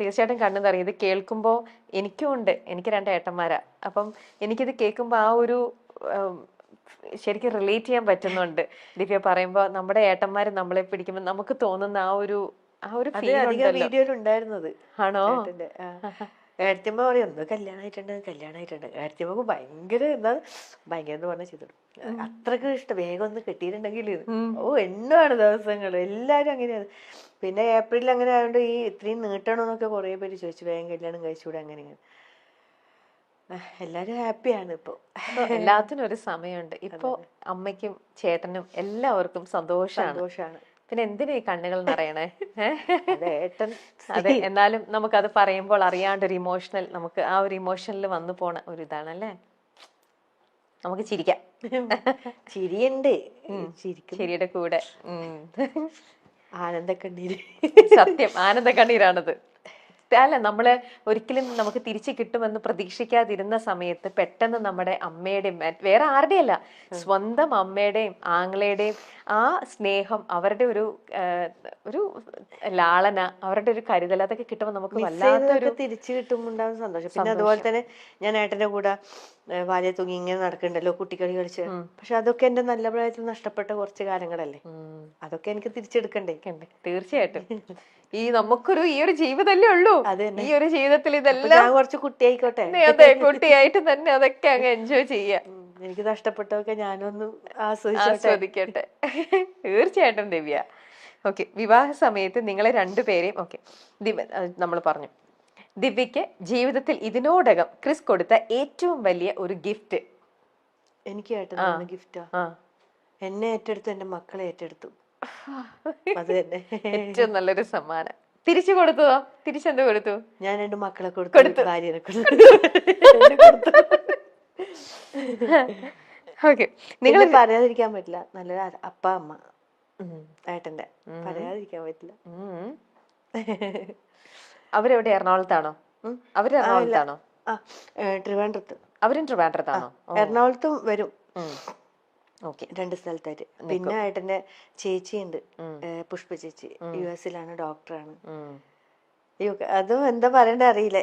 തീർച്ചയായിട്ടും കണ്ണു നിറയും. ഇത് കേൾക്കുമ്പോൾ എനിക്കും ഉണ്ട്, എനിക്ക് 2 ഏട്ടന്മാരാ. അപ്പം എനിക്കിത് കേൾക്കുമ്പോൾ ആ ഒരു ശരിക്കും റിലേറ്റ് ചെയ്യാൻ പറ്റുന്നുണ്ട്. ദിവ്യ പറയുമ്പോ നമ്മുടെ ഏട്ടന്മാര് നമ്മളെ പിടിക്കുമ്പോൾ നമുക്ക് തോന്നുന്ന ആ ഒരു ഫീൽ ഉണ്ടല്ലോ. വീഡിയോയിലുണ്ടായിരുന്നത് ആണോ? ഏടത്തിയമ്മ പറയും ഒന്ന് കല്യാണമായിട്ടുണ്ട്. ഏടത്തിയമ്മക്ക് ഭയങ്കര ഭയങ്കര എന്ന് പറഞ്ഞാൽ ചെയ്തു അത്രക്ക് ഇഷ്ടം. വേഗം ഒന്ന് കെട്ടിയിട്ടുണ്ടെങ്കിൽ എണ്ണമാണ് ദിവസങ്ങൾ. എല്ലാരും അങ്ങനെയാണ്. പിന്നെ ഏപ്രിലിൽ അങ്ങനെ ആയതുകൊണ്ട് ഈ ഇത്രയും നീട്ടണമെന്നൊക്കെ കുറെ പേര് ചോദിച്ചു, വേഗം കല്യാണം കഴിച്ചുകൂടെ അങ്ങനെ ഇങ്ങനെ. എല്ലാരും ഹാപ്പിയാണ് ഇപ്പൊ. എല്ലാത്തിനും ഒരു സമയമുണ്ട്. ഇപ്പൊ അമ്മയ്ക്കും ചേട്ടനും എല്ലാവർക്കും സന്തോഷാണ്. പിന്നെ എന്തിനാ ഈ കണ്ണുകൾ നിറയണേ? അതെ, എന്നാലും നമുക്കത് പറയുമ്പോൾ അറിയാണ്ടൊരു ഇമോഷണൽ, നമുക്ക് ആ ഒരു ഇമോഷനിൽ വന്നു പോണ ഒരു ഇതാണല്ലേ. നമുക്ക് ചിരിക്കാം. ചിരിയുണ്ട്, ചിരിയുടെ കൂടെ ആനന്ദക്കണ്ണീര്. സത്യം, ആനന്ദക്കണ്ണീരാണത്. അല്ല, നമ്മള് ഒരിക്കലും നമുക്ക് തിരിച്ചു കിട്ടുമെന്ന് പ്രതീക്ഷിക്കാതിരുന്ന സമയത്ത് പെട്ടെന്ന് നമ്മുടെ അമ്മയുടെയും വേറെ ആരുടെയും അല്ല, സ്വന്തം അമ്മയുടെയും ആങ്ങളയുടെയും ആ സ്നേഹം, അവരുടെ ഒരു ലാളന, അവരുടെ ഒരു കരുതൽ, അതൊക്കെ കിട്ടുമ്പോൾ നമുക്ക് വല്ലാത്തൊരു തിരിച്ചു കിട്ടുമ്പോൾ ഉണ്ടാകുന്ന സന്തോഷം. പിന്നെ അതുപോലെ തന്നെ ഞാൻ ഏട്ടന്റെ കൂടെ വാലിയ തൂങ്ങി ഇങ്ങനെ നടക്കണ്ടല്ലോ, കുട്ടിക്കളി കളിച്ച്. പക്ഷെ അതൊക്കെ എന്റെ നല്ല പ്രായത്തിൽ നഷ്ടപ്പെട്ട കുറച്ച് കാലങ്ങളല്ലേ. അതൊക്കെ എനിക്ക് തിരിച്ചെടുക്കണ്ടേ? തീർച്ചയായിട്ടും. ഈ ഒരു ജീവിതമല്ലേ ഉള്ളൂ. ഈ ഒരു ജീവിതത്തിൽ ഇതെല്ലാം കുറച്ച് കുട്ടിയായിക്കോട്ടെ. അതെ, കുട്ടിയായിട്ട് തന്നെ അതൊക്കെ അങ്ങ് എൻജോയ് ചെയ്യാം. എനിക്ക് നഷ്ടപ്പെട്ടതൊക്കെ ഞാനൊന്ന് ആസ്വദിക്കട്ടെ. തീർച്ചയായിട്ടും ദിവ്യ. ഓക്കെ, വിവാഹ സമയത്ത് നിങ്ങളെ 2 പേരെയും നമ്മൾ പറഞ്ഞു. ദിവ്യക്ക് ജീവിതത്തിൽ ഇതിനോടകം ക്രിസ് കൊടുത്ത ഏറ്റവും വലിയ ഒരു ഗിഫ്റ്റ്? എനിക്ക് ഏട്ടൻ ഗിഫ്റ്റാ. എന്നെ ഏറ്റെടുത്തു, എന്റെ മക്കളെ ഏറ്റെടുത്തു. അത് തന്നെ ഏറ്റവും നല്ലൊരു സമ്മാനം. തിരിച്ചു കൊടുത്തതോ? തിരിച്ചെന്ത് കൊടുത്തു? ഞാൻ 2 മക്കളെ കൊടുത്തു, ഭാര്യനെ കൊടുത്തു. നിങ്ങൾ പറയാതിരിക്കാൻ പറ്റില്ല, നല്ലൊരു അപ്പ അമ്മ ഏട്ടന്റെ, പറയാതിരിക്കാൻ പറ്റില്ല. അവരെവിടെ? എറണാകുളത്താണോ? അവര് എറണാകുളത്താണോ? ട്രിവാൻഡ്രത്ത്. അവരും ട്രിവാൻഡ്രത്താണോ? എറണാകുളത്തും വരും. 2 സ്ഥലത്തായിട്ട്. പിന്നെ ഏട്ടന്റെ ചേച്ചിയുണ്ട്, പുഷ്പ ചേച്ചി, US-ലാണ്, ഡോക്ടറാണ്. അതും എന്താ പറയണ്ട അറിയില്ല,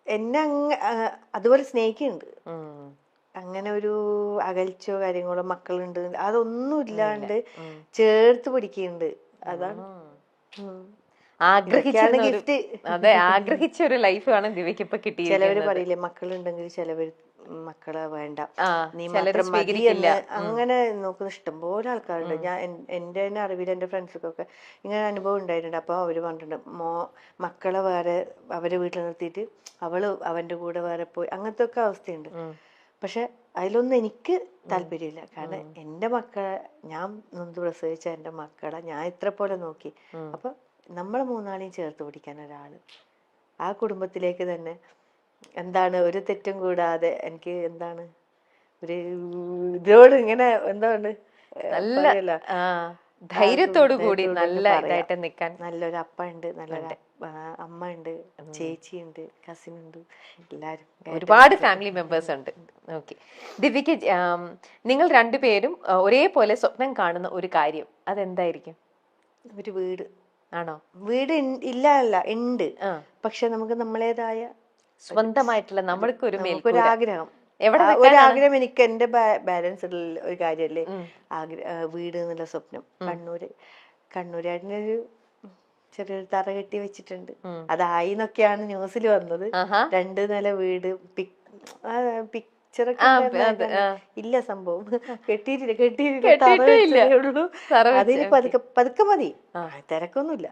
എന്നെ അതുപോലെ സ്നേഹിക്കുന്നുണ്ട്. അങ്ങനെ ഒരു അകൽച്ചയോ കാര്യങ്ങളോ, മക്കളുണ്ട് അതൊന്നും ഇല്ലാണ്ട് ചേർത്ത് പിടിക്കുന്നുണ്ട്. അതാണ് ഗിഫ്റ്റ്. അതെ, ആഗ്രഹിച്ച ഒരു ലൈഫ് ആണ് ദിവ്യക്ക് ഇപ്പൊ കിട്ടിയത്. ചിലവര് പറയില്ലേ, മക്കളുണ്ടെങ്കിൽ ചിലവര് മക്കളെ വേണ്ട, നീ മാത്രം മതി എന്ന് അങ്ങനെ നോക്കുന്ന ഇഷ്ടംപോലെ ആൾക്കാരുണ്ട്. ഞാൻ എന്റെ തന്നെ അറിവിൽ എന്റെ ഫ്രണ്ട്സൊക്കെ ഇങ്ങനെ അനുഭവം ഉണ്ടായിട്ടുണ്ട്. അപ്പൊ അവര് പറഞ്ഞിട്ടുണ്ട്, മക്കളെ വേറെ അവരെ വീട്ടിൽ നിർത്തിയിട്ട് അവന്റെ കൂടെ വേറെ പോയി, അങ്ങനത്തെ ഒക്കെ അവസ്ഥയുണ്ട്. പക്ഷെ അതിലൊന്നും എനിക്ക് താല്പര്യമില്ല. കാരണം എന്റെ മക്കളെ, ഞാൻ നൊന്ത് പ്രസവിച്ച എന്റെ മക്കളെ ഞാൻ ഇത്ര പോലെ നോക്കി. അപ്പൊ നമ്മളെ 3 ചേർത്ത് പിടിക്കാൻ ഒരാള്, ആ കുടുംബത്തിലേക്ക് തന്നെ എന്താണ് ഒരു തെറ്റും കൂടാതെ, എനിക്ക് എന്താണ് ഒരു ഇതിനോട് ഇങ്ങനെ എന്താണ് നല്ല ധൈര്യത്തോടു കൂടി നല്ല ഇതായിട്ട് നിൽക്കാൻ നല്ലൊരു അപ്പ ഉണ്ട്, നല്ലൊരു അമ്മ ഉണ്ട്, ചേച്ചിയുണ്ട്, കസിൻ ഉണ്ട്, എല്ലാരും ഒരുപാട് ഫാമിലി മെമ്പേഴ്സ് ഉണ്ട്. ഓക്കെ, ദിവ്യക്ക് നിങ്ങൾ 2 പേരും ഒരേപോലെ സ്വപ്നം കാണുന്ന ഒരു കാര്യം അതെന്തായിരിക്കും? ഒരു വീട്. ആണോ? വീട് ഇല്ല അല്ല, ഉണ്ട്. പക്ഷെ നമുക്ക് നമ്മളേതായ സ്വന്തമായിട്ടുള്ള നമുക്കൊരു ആഗ്രഹം, ഒരാഗ്രഹം എനിക്ക് എന്റെ ബാലൻസ് ഒരു കാര്യല്ലേ, വീട് എന്നുള്ള സ്വപ്നം. കണ്ണൂരായിട്ടൊരു ചെറിയൊരു തറ കെട്ടി വെച്ചിട്ടുണ്ട്. അതായി എന്നൊക്കെയാണ് ന്യൂസിൽ വന്നത്. 2 നില വീട്, പിക്ചറൊക്കെ ഇല്ല, സംഭവം കെട്ടിയിട്ടില്ല. അതിന് പതുക്കെ മതി, തിരക്കൊന്നുമില്ല.